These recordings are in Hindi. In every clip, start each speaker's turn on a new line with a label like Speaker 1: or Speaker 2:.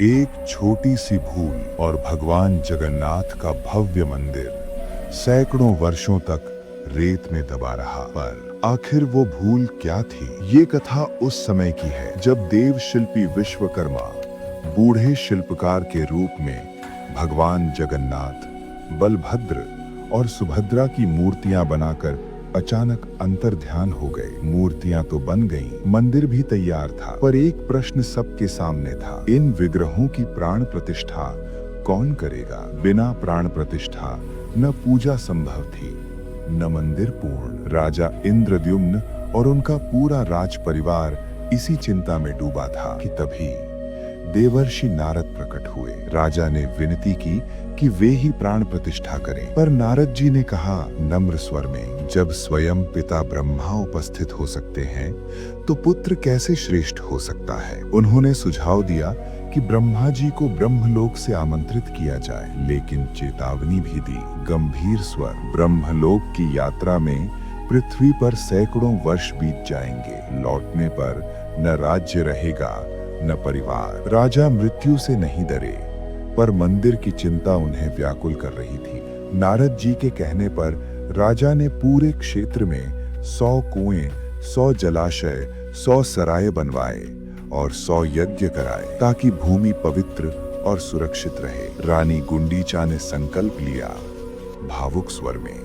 Speaker 1: एक छोटी सी भूल और भगवान जगन्नाथ का भव्य मंदिर सैकड़ों वर्षों तक रेत में दबा रहा। पर आखिर वो भूल क्या थी? ये कथा उस समय की है जब देव शिल्पी विश्वकर्मा बूढ़े शिल्पकार के रूप में भगवान जगन्नाथ, बलभद्र और सुभद्रा की मूर्तियां बनाकर अचानक अंतर्ध्यान हो गए। मूर्तियां तो बन गईं, मंदिर भी तैयार था, पर एक प्रश्न सबके सामने था। इन विग्रहों की प्राण प्रतिष्ठा कौन करेगा? बिना प्राण प्रतिष्ठा न पूजा संभव थी, न मंदिर पूर्ण। राजा इंद्रद्युम्न और उनका पूरा राज परिवार इसी चिंता में डूबा था कि तभी देवर्षि नारद प्रकट हुए। राजा ने विनती की कि वे ही प्राण प्रतिष्ठा करें, पर नारद जी ने कहा नम्र स्वर में, जब स्वयं पिता ब्रह्मा उपस्थित हो सकते हैं तो पुत्र कैसे श्रेष्ठ हो सकता है। उन्होंने सुझाव दिया कि ब्रह्मा जी को ब्रह्मलोक से आमंत्रित किया जाए, लेकिन चेतावनी भी दी, गंभीर स्वर, ब्रह्मलोक की यात्रा में पृथ्वी पर सैकड़ों वर्ष बीत जाएंगे। लौटने पर न राज्य रहेगा न परिवार। राजा मृत्यु से नहीं डरे, पर मंदिर की चिंता उन्हें व्याकुल कर रही थी। नारद जी के कहने पर राजा ने पूरे क्षेत्र में 100 कुएं, 100 जलाशय, 100 सराय बनवाए और 100 यज्ञ कराए, ताकि भूमि पवित्र और सुरक्षित रहे। रानी गुंडीचा ने संकल्प लिया, भावुक स्वर में,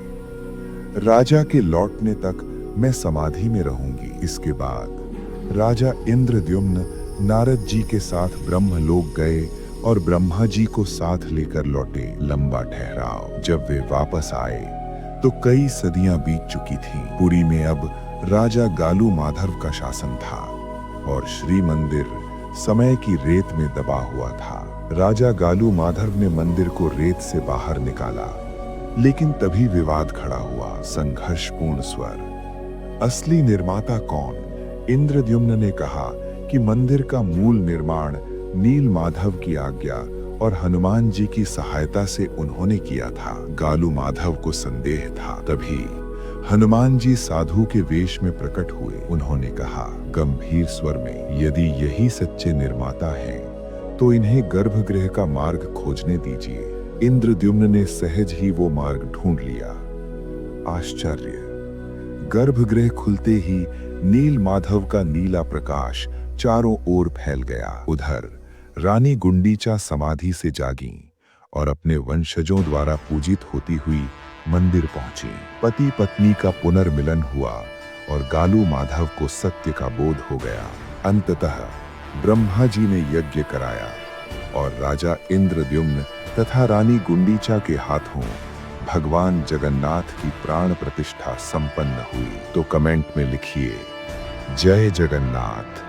Speaker 1: राजा के लौटने तक मैं समाधि में रहूंगी। इसके बाद राजा इंद्रद्युम्न नारद जी के साथ ब्रह्मलोक गए और ब्रह्मा जी को साथ लेकर लौटे। लंबा ठहराव। जब वे वापस आए तो कई सदियां बीत चुकी थीं। पुरी में अब राजा गालू माधव का शासन था और श्री मंदिर समय की रेत में दबा हुआ था। राजा गालू माधव ने मंदिर को रेत से बाहर निकाला, लेकिन तभी विवाद खड़ा हुआ। संघर्षपूर्ण स्वर, असली निर्माता कौन? इंद्रद्युम्न ने कहा कि मंदिर का मूल निर्माण नील माधव की आज्ञा और हनुमान जी की सहायता से उन्होंने किया था। गालू माधव को संदेह था। तभी हनुमान जी साधु के वेश में प्रकट हुए। उन्होंने कहा गंभीर स्वर में, यदि यही सच्चे निर्माता हैं तो इन्हें गर्भगृह का मार्ग खोजने दीजिए। इंद्रद्युम्न ने सहज ही वो मार्ग ढूंढ लिया। आश्चर्य, गर्भगृह खुलते ही नील माधव का नीला प्रकाश चारों ओर फैल गया। उधर रानी गुंडीचा समाधि से जागी और अपने वंशजों द्वारा पूजित होती हुई मंदिर पहुंची। पति पत्नी का पुनर्मिलन हुआ और गालू माधव को सत्य का बोध हो गया। अंततः ब्रह्मा जी ने यज्ञ कराया और राजा इंद्रद्युम्न तथा रानी गुंडीचा के हाथों भगवान जगन्नाथ की प्राण प्रतिष्ठा संपन्न हुई। तो कमेंट में लिखिए, जय जगन्नाथ।